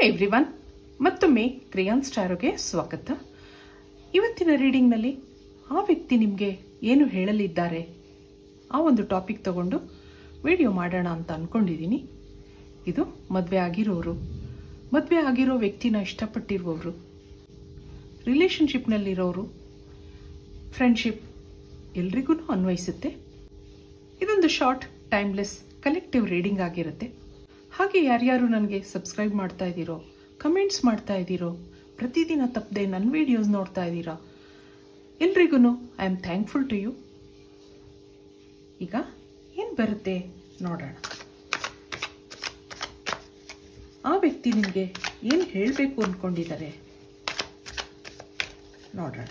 Everyone, ಮತ್ತೊಮ್ಮೆ crayons ಸ್ಟಾರೋಗೆ ಸ್ವಾಗತ. ಇವತ್ತಿನ ರೀಡಿಂಗ್ನಲ್ಲಿ ಆ ವ್ಯಕ್ತಿ ನಿಮಗೆ ಏನು ಹೇಳಲಿದ್ದಾರೆ ಆ ಒಂದು ಟಾಪಿಕ್ ತಗೊಂಡು ವಿಡಿಯೋ ಮಾಡೋಣ ಅಂತ ಅಂದ್ಕೊಂಡಿದ್ದೀನಿ. ಇದು ಮದುವೆ ಆಗಿರೋ ವ್ಯಕ್ತಿನ ಇಷ್ಟಪಟ್ಟಿರುವವರು, ರಿಲೇಷನ್ಶಿಪ್ನಲ್ಲಿರೋರು, ಫ್ರೆಂಡ್ಶಿಪ್ ಎಲ್ರಿಗೂ ಅನ್ವಯಿಸುತ್ತೆ. ಇದೊಂದು ಶಾರ್ಟ್, ಟೈಮ್ಲೆಸ್, ಕಲೆಕ್ಟಿವ್ ರೀಡಿಂಗ್ ಆಗಿರುತ್ತೆ. ಹಾಗೆ ಯಾರ್ಯಾರು ನನಗೆ ಸಬ್ಸ್ಕ್ರೈಬ್ ಮಾಡ್ತಾ ಇದ್ದೀರೋ, ಕಮೆಂಟ್ಸ್ ಮಾಡ್ತಾ ಇದ್ದೀರೋ, ಪ್ರತಿದಿನ ತಪ್ಪದೆ ನನ್ನ ವಿಡಿಯೋಸ್ ನೋಡ್ತಾ ಇದ್ದೀರಾ, ಎಲ್ರಿಗೂ I am thankful to you. ಈಗ ಏನು ಬರುತ್ತೆ ನೋಡೋಣ. ಆ ವ್ಯಕ್ತಿ ನಿಮಗೆ ಏನು ಹೇಳಬೇಕು ಅಂದ್ಕೊಂಡಿದ್ದಾರೆ ನೋಡೋಣ.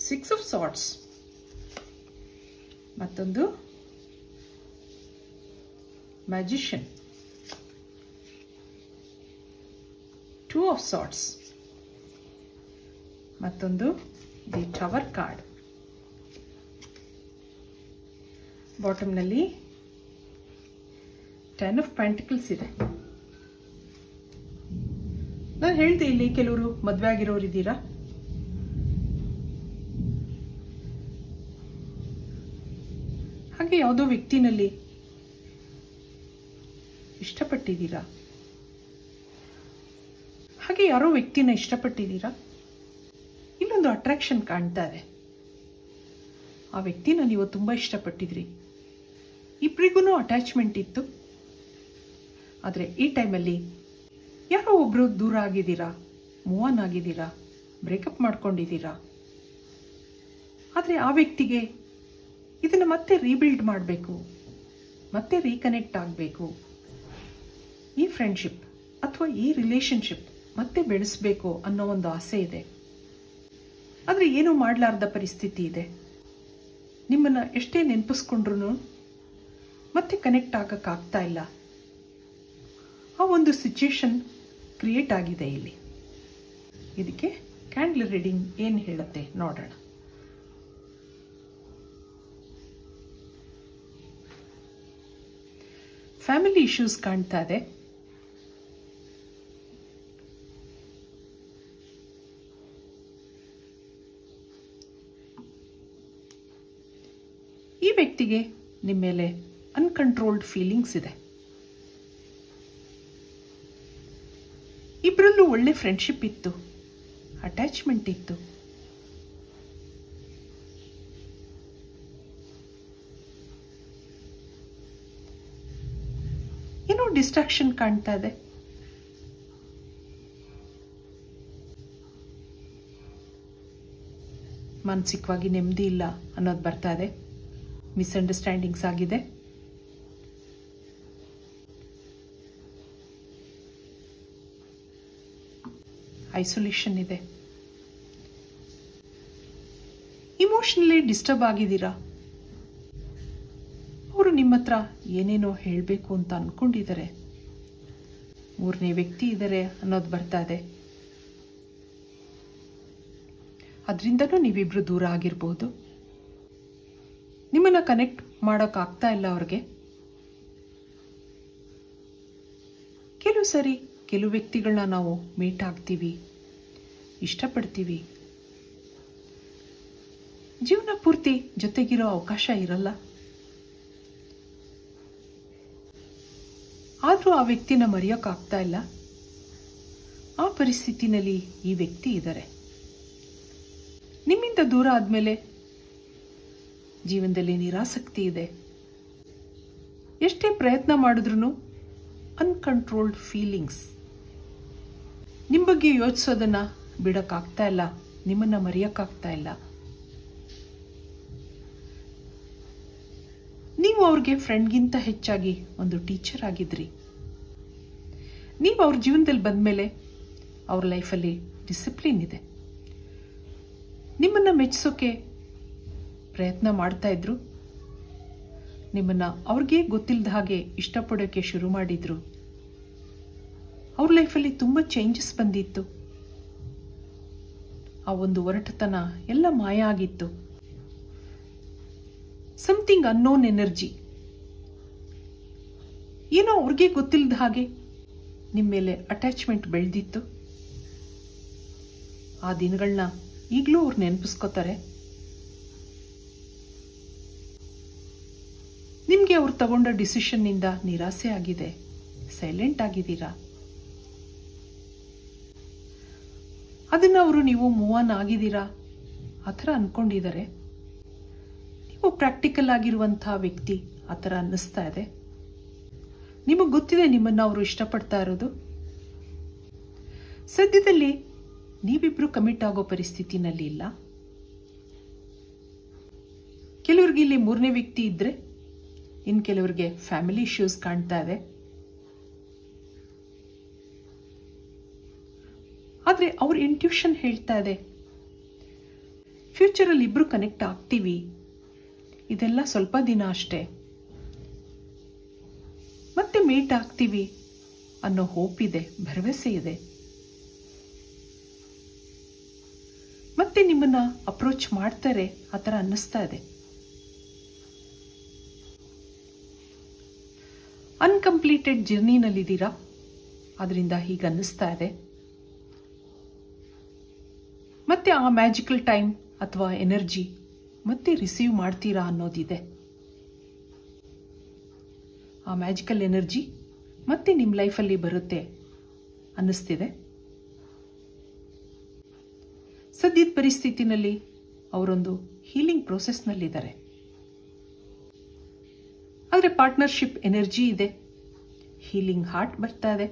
6 of Swords, ಮತ್ತೊಂದು Magician, 2 of Swords, ಮತ್ತೊಂದು ದಿ ಟವರ್ ಕಾರ್ಡ್. ಬಾಟಮ್ನಲ್ಲಿ 10 of Pentacles ಇದೆ. ನಾನು ಹೇಳ್ದೆ, ಇಲ್ಲಿ ಕೆಲವರು ಮದುವೆ ಆಗಿರೋರು ಇದ್ದೀರಾ, ಹಾಗೆ ಯಾವುದೋ ವ್ಯಕ್ತಿನಲ್ಲಿ ಇಷ್ಟಪಟ್ಟಿದ್ದೀರಾ, ಹಾಗೆ ಯಾರೋ ವ್ಯಕ್ತಿನ ಇಷ್ಟಪಟ್ಟಿದ್ದೀರಾ. ಇಲ್ಲೊಂದು ಅಟ್ರಾಕ್ಷನ್ ಕಾಣ್ತಾ ಇದೆ. ಆ ವ್ಯಕ್ತಿನ ನೀವು ತುಂಬ ಇಷ್ಟಪಟ್ಟಿದ್ರಿ, ಇಬ್ಬರಿಗೂ ಅಟ್ಯಾಚ್ಮೆಂಟ್ ಇತ್ತು. ಆದರೆ ಈ ಟೈಮಲ್ಲಿ ಯಾರೋ ಒಬ್ರು ದೂರ ಆಗಿದ್ದೀರಾ, ಮೂವ್ ಆನ್ ಆಗಿದ್ದೀರಾ, ಬ್ರೇಕಪ್ ಮಾಡ್ಕೊಂಡಿದ್ದೀರಾ. ಆದರೆ ಆ ವ್ಯಕ್ತಿಗೆ ಇದನ್ನು ಮತ್ತೆ ರೀಬಿಲ್ಡ್ ಮಾಡಬೇಕು, ಮತ್ತೆ ರೀಕನೆಕ್ಟ್ ಆಗಬೇಕು, ಈ ಫ್ರೆಂಡ್ಶಿಪ್ ಅಥವಾ ಈ ರಿಲೇಷನ್ಶಿಪ್ ಮತ್ತೆ ಬೆಳೆಸಬೇಕು ಅನ್ನೋ ಒಂದು ಆಸೆ ಇದೆ. ಆದರೆ ಏನೂ ಮಾಡಲಾರ್ದ ಪರಿಸ್ಥಿತಿ ಇದೆ. ನಿಮ್ಮನ್ನು ಎಷ್ಟೇ ನೆನಪಿಸ್ಕೊಂಡ್ರೂ ಮತ್ತೆ ಕನೆಕ್ಟ್ ಆಗೋಕ್ಕಾಗ್ತಾ ಇಲ್ಲ. ಆ ಒಂದು ಸಿಚುಯೇಷನ್ ಕ್ರಿಯೇಟ್ ಆಗಿದೆ ಇಲ್ಲಿ. ಇದಕ್ಕೆ ಕ್ಯಾಂಡಲ್ ರೀಡಿಂಗ್ ಏನು ಹೇಳುತ್ತೆ ನೋಡೋಣ. ಫ್ಯಾಮಿಲಿ ಇಶ್ಯೂಸ್ ಕಾಣ್ತಾ ಇದೆ. ಈ ವ್ಯಕ್ತಿಗೆ ನಿಮ್ಮ ಮೇಲೆ ಅನ್ಕಂಟ್ರೋಲ್ಡ್ ಫೀಲಿಂಗ್ಸ್ ಇದೆ. ಇಬ್ಬರಲ್ಲೂ ಒಳ್ಳೆ ಫ್ರೆಂಡ್ಶಿಪ್ ಇತ್ತು, ಅಟ್ಯಾಚ್ಮೆಂಟ್ ಇತ್ತು. ಏನೋ ಡಿಸ್ಟ್ರಾಕ್ಷನ್ ಕಾಣ್ತಾ ಇದೆ. ಮಾನಸಿಕವಾಗಿ ನೆಮ್ಮದಿ ಇಲ್ಲ ಅನ್ನೋದು ಬರ್ತಾ ಇದೆ. ಮಿಸ್ಅಂಡರ್ಸ್ಟ್ಯಾಂಡಿಂಗ್ಸ್ ಆಗಿದೆ. ಐಸೋಲೇಷನ್ ಇದೆ. ಇಮೋಷನಲಿ ಡಿಸ್ಟರ್ಬ್ ಆಗಿದ್ದೀರಾ. ಅವರು ನಿಮ್ಮ ಹತ್ರ ಏನೇನೋ ಹೇಳಬೇಕು ಅಂತ ಅಂದ್ಕೊಂಡಿದ್ದಾರೆ. ಮೂರನೇ ವ್ಯಕ್ತಿ ಇದ್ದಾರೆ ಅನ್ನೋದು ಬರ್ತಾ ಇದೆ. ಅದರಿಂದನೂ ನೀವಿಬ್ರು ದೂರ ಆಗಿರ್ಬೋದು. ನಿಮ್ಮನ್ನು ಕನೆಕ್ಟ್ ಮಾಡೋಕ್ಕಾಗ್ತಾ ಇಲ್ಲ ಅವ್ರಿಗೆ. ಕೆಲವು ಸರಿ ಕೆಲವು ವ್ಯಕ್ತಿಗಳನ್ನ ನಾವು ಮೀಟ್ ಆಗ್ತೀವಿ, ಇಷ್ಟಪಡ್ತೀವಿ. ಜೀವನ ಪೂರ್ತಿ ಜೊತೆಗಿರೋ ಅವಕಾಶ ಇರಲ್ಲ. ಆದರೂ ಆ ವ್ಯಕ್ತಿನ ಮರೆಯೋಕ್ಕಾಗ್ತಾ ಇಲ್ಲ. ಆ ಪರಿಸ್ಥಿತಿನಲ್ಲಿ ಈ ವ್ಯಕ್ತಿ ಇದ್ದಾರೆ. ನಿಮ್ಮಿಂದ ದೂರ ಆದಮೇಲೆ ಜೀವನದಲ್ಲಿ ನಿರಾಸಕ್ತಿ ಇದೆ. ಎಷ್ಟೇ ಪ್ರಯತ್ನ ಮಾಡಿದ್ರೂ ಅನ್ಕಂಟ್ರೋಲ್ಡ್ ಫೀಲಿಂಗ್ಸ್. ನಿಮ್ಮ ಬಗ್ಗೆ ಯೋಚಿಸೋದನ್ನ ಬಿಡೋಕ್ಕಾಗ್ತಾ ಇಲ್ಲ, ನಿಮ್ಮನ್ನು ಮರೆಯೋಕ್ಕಾಗ್ತಾ ಇಲ್ಲ. ನೀವು ಅವ್ರಿಗೆ ಫ್ರೆಂಡ್ಗಿಂತ ಹೆಚ್ಚಾಗಿ ಒಂದು ಟೀಚರ್ ಆಗಿದ್ರಿ. ನೀವು ಅವ್ರ ಜೀವನದಲ್ಲಿ ಬಂದಮೇಲೆ ಅವ್ರ ಲೈಫಲ್ಲಿ ಡಿಸಿಪ್ಲಿನ್ ಇದೆ. ನಿಮ್ಮನ್ನು ಮೆಚ್ಚಿಸೋಕೆ ಪ್ರಯತ್ನ ಮಾಡ್ತಾ ಇದ್ರು. ನಿಮ್ಮನ್ನು ಅವ್ರಿಗೆ ಗೊತ್ತಿಲ್ಲದ ಹಾಗೆ ಇಷ್ಟಪಡೋಕ್ಕೆ ಶುರು ಮಾಡಿದ್ರು. ಅವ್ರ ಲೈಫಲ್ಲಿ ತುಂಬ ಚೇಂಜಸ್ ಬಂದಿತ್ತು. ಆ ಒಂದು ಒರಟತನ ಎಲ್ಲ ಮಾಯ ಆಗಿತ್ತು. ಸಮಥಿಂಗ್ ಅನ್ನೋನ್ ಎನರ್ಜಿ ಏನೋ ಅವ್ರಿಗೆ ಗೊತ್ತಿಲ್ಲದ ಹಾಗೆ ನಿಮ್ಮ ಮೇಲೆ ಅಟ್ಯಾಚ್ಮೆಂಟ್ ಬೆಳೆದಿತ್ತು. ಆ ದಿನಗಳನ್ನ ಈಗಲೂ ಅವ್ರು ನೆನಪಿಸ್ಕೋತಾರೆ. ನಿಮಗೆ ಅವ್ರು ತಗೊಂಡ ಡಿಸಿಷನ್ನಿಂದ ನಿರಾಸೆ ಆಗಿದೆ, ಸೈಲೆಂಟ್ ಆಗಿದ್ದೀರಾ. ಅದನ್ನು ಅವರು ನೀವು ಮೂವ್ ಆನ್ ಆಗಿದ್ದೀರಾ ಆ ಥರ ಅಂದ್ಕೊಂಡಿದ್ದಾರೆ. ನೀವು ಪ್ರಾಕ್ಟಿಕಲ್ ಆಗಿರುವಂಥ ವ್ಯಕ್ತಿ ಆ ಥರ ಅನ್ನಿಸ್ತಾ ಇದೆ. ನಿಮಗೆ ಗೊತ್ತಿದೆ ನಿಮ್ಮನ್ನು ಅವರು ಇಷ್ಟಪಡ್ತಾ ಇರೋದು. ಸದ್ಯದಲ್ಲಿ ನೀವಿಬ್ರು ಕಮಿಟ್ ಆಗೋ ಪರಿಸ್ಥಿತಿನಲ್ಲಿ ಇಲ್ಲ. ಕೆಲವ್ರಿಗೆ ಇಲ್ಲಿ ಮೂರನೇ ವ್ಯಕ್ತಿ ಇದ್ರೆ, ಇನ್ನು ಕೆಲವರಿಗೆ ಫ್ಯಾಮಿಲಿ ಇಶ್ಯೂಸ್ ಕಾಣ್ತಾ ಇದೆ. ಆದರೆ ಅವ್ರ ಇಂಟ್ಯೂಷನ್ ಹೇಳ್ತಾ ಇದೆ ಫ್ಯೂಚರಲ್ಲಿ ಇಬ್ರು ಕನೆಕ್ಟ್ ಆಗ್ತೀವಿ, ಇದೆಲ್ಲ ಸ್ವಲ್ಪ ದಿನ ಅಷ್ಟೇ, ಮತ್ತೆ ಮೀಟ್ ಆಗ್ತೀವಿ ಅನ್ನೋ ಹೋಪ್ ಇದೆ, ಭರವಸೆ ಇದೆ. ಮತ್ತೆ ನಿಮ್ಮನ್ನ ಅಪ್ರೋಚ್ ಮಾಡ್ತಾರೆ ಆ ಥರ ಅನ್ನಿಸ್ತಾ ಇದೆ. ಅನ್ಕಂಪ್ಲೀಟೆಡ್ ಜರ್ನಿನಲ್ಲಿದ್ದೀರಾ, ಅದರಿಂದ ಹೀಗೆ ಅನ್ನಿಸ್ತಾ ಇದೆ. ಮತ್ತೆ ಆ ಮ್ಯಾಜಿಕಲ್ ಟೈಮ್ ಅಥವಾ ಎನರ್ಜಿ ಮತ್ತೆ ರಿಸೀವ್ ಮಾಡ್ತೀರಾ ಅನ್ನೋದಿದೆ. ಆ ಮ್ಯಾಜಿಕಲ್ ಎನರ್ಜಿ ಮತ್ತೆ ನಿಮ್ಮ ಲೈಫಲ್ಲಿ ಬರುತ್ತೆ ಅನ್ನಿಸ್ತಿದೆ. ಸದ್ಯದ ಪರಿಸ್ಥಿತಿನಲ್ಲಿ ಅವರೊಂದು ಹೀಲಿಂಗ್ ಪ್ರೋಸೆಸ್ನಲ್ಲಿದ್ದಾರೆ. ಆದರೆ ಪಾರ್ಟ್ನರ್ಶಿಪ್ ಎನರ್ಜಿ ಇದೆ, ಹೀಲಿಂಗ್ ಹಾರ್ಟ್ ಬರ್ತಾ ಇದೆ.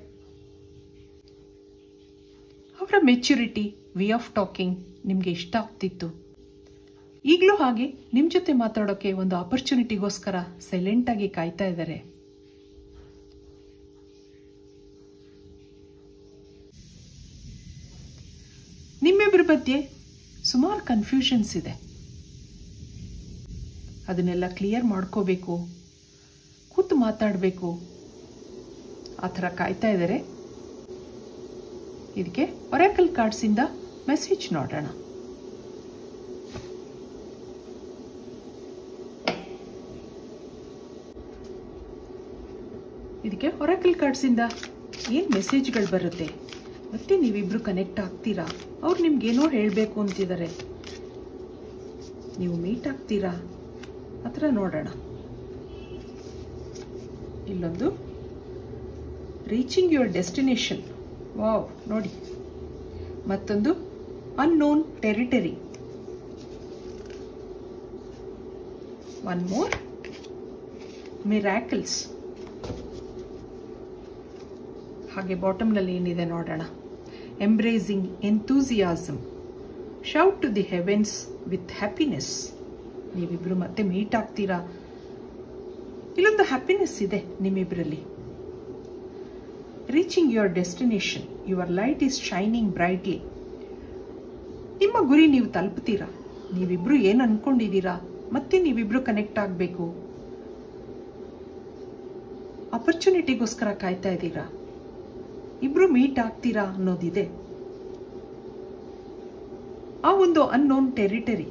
ಅವರ ಮೆಚ್ಯೂರಿಟಿ, ವೇ ಆಫ್ ಟಾಕಿಂಗ್ ನಿಮಗೆ ಇಷ್ಟ ಆಗ್ತಿತ್ತು. ಈಗಲೂ ಹಾಗೆ ನಿಮ್ಮ ಜೊತೆ ಮಾತಾಡೋಕೆ ಒಂದು ಆಪರ್ಚುನಿಟಿಗೋಸ್ಕರ ಸೈಲೆಂಟ್ ಆಗಿ ಕಾಯ್ತಾ ಇದ್ದಾರೆ. ನಿಮ್ಮಿಬ್ಬರ ಮಧ್ಯೆ ಸುಮಾರು ಕನ್ಫ್ಯೂಷನ್ಸ್ ಇದೆ. ಅದನ್ನೆಲ್ಲ ಕ್ಲಿಯರ್ ಮಾಡ್ಕೋಬೇಕು, ಕೂತು ಮಾತಾಡಬೇಕು, ಆ ಥರ ಕಾಯ್ತಾ ಇದ್ದಾರೆ. ಇದಕ್ಕೆ ಒರಾಕಲ್ ಕಾರ್ಡ್ಸಿಂದ ಮೆಸೇಜ್ ನೋಡೋಣ. ಇದಕ್ಕೆ ಒರಾಕಲ್ ಕಾರ್ಡ್ಸಿಂದ ಏನು ಮೆಸೇಜ್ಗಳು ಬರುತ್ತೆ, ಮತ್ತೆ ನೀವಿಬ್ರು ಕನೆಕ್ಟ್ ಆಗ್ತೀರಾ, ಅವ್ರು ನಿಮ್ಗೇನೋ ಹೇಳಬೇಕು ಅಂತಿದ್ದಾರೆ, ನೀವು ಮೀಟ್ ಆಗ್ತೀರಾ ಆ ಥರ ನೋಡೋಣ. ಇಲ್ಲೊಂದು ರೀಚಿಂಗ್ ಯುವರ್ ಡೆಸ್ಟಿನೇಷನ್, ವಾವ್ ನೋಡಿ. ಮತ್ತೊಂದು unknown territory. One more miracles. ಹಾಗೆ ಬಾಟಮ್ನಲ್ಲಿ ಏನಿದೆ ನೋಡೋಣ. Embracing enthusiasm, shout to the heavens with happiness. ನೀವಿಬ್ರು ಮತ್ತೆ ಮೀಟ್ ಆಗ್ತೀರಾ. ಇಲ್ಲೊಂದು ಹ್ಯಾಪಿನೆಸ್ ಇದೆ ನಿಮ್ಮಿಬ್ಬರಲ್ಲಿ. Reaching your destination, your light is shining brightly. ನಿಮ್ಮ ಗುರಿ ನೀವು ತಲುಪ್ತೀರಾ. ನೀವಿಬ್ರು ಏನು ಅನ್ಕೊಂಡಿದ್ದೀರಾ, ಮತ್ತೆ ನೀವಿಬ್ರು ಕನೆಕ್ಟ್ ಆಗಬೇಕು, ಆಪರ್ಚುನಿಟಿಗೋಸ್ಕರ ಕಾಯ್ತಾ ಇದ್ದೀರಾ, ಇಬ್ರು ಮೀಟ್ ಆಗ್ತೀರಾ ಅನ್ನೋದಿದೆ. ಆ ಒಂದು ಅನ್ನೋನ್ ಟೆರಿಟರಿ,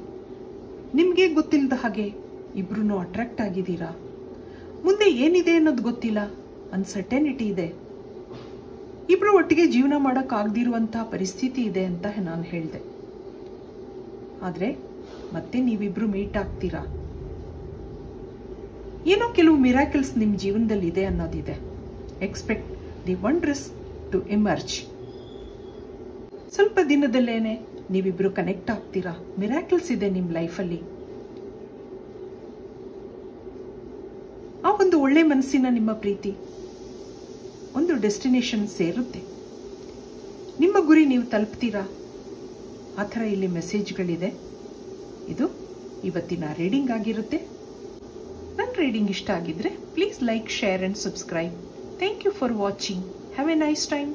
ನಿಮಗೆ ಗೊತ್ತಿಲ್ಲದ ಹಾಗೆ ಇಬ್ರು ಅಟ್ರಾಕ್ಟ್ ಆಗಿದ್ದೀರಾ. ಮುಂದೆ ಏನಿದೆ ಅನ್ನೋದು ಗೊತ್ತಿಲ್ಲ, ಅನ್ಸರ್ಟೆನಿಟಿ ಇದೆ. ಇಬ್ರು ಒಟ್ಟಿಗೆ ಜೀವನ ಮಾಡೋಕ್ಕಾಗದಿರುವಂತಹ ಪರಿಸ್ಥಿತಿ ಇದೆ ಅಂತ ನಾನು ಹೇಳಿದೆ. ಆದರೆ ಮತ್ತೆ ನೀವಿಬ್ರು ಮೀಟ್ ಆಗ್ತೀರಾ. ಏನೋ ಕೆಲವು ಮಿರಾಕಲ್ಸ್ ನಿಮ್ಮ ಜೀವನದಲ್ಲಿ ಇದೆ ಅನ್ನೋದಿದೆ. Expect the wonders to emerge. ಸ್ವಲ್ಪ ದಿನದಲ್ಲೇನೆ ನೀವಿಬ್ರು ಕನೆಕ್ಟ್ ಆಗ್ತೀರಾ. ಮಿರಾಕಲ್ಸ್ ಇದೆ ನಿಮ್ಮ ಲೈಫಲ್ಲಿ. ಆ ಒಂದು ಒಳ್ಳೆ ಮನಸ್ಸಿನ ನಿಮ್ಮ ಪ್ರೀತಿ ಒಂದು ಡೆಸ್ಟಿನೇಷನ್ ಸೇರುತ್ತೆ. ನಿಮ್ಮ ಗುರಿ ನೀವು ತಲುಪ್ತೀರಾ. ಆ ಥರ ಇಲ್ಲಿ ಮೆಸೇಜ್ಗಳಿದೆ. ಇದು ಇವತ್ತಿನ ರೀಡಿಂಗ್ ಆಗಿರುತ್ತೆ. ನನ್ನ ರೀಡಿಂಗ್ ಇಷ್ಟ ಆಗಿದ್ರೆ please like, share and subscribe. Thank you for watching. Have a nice time.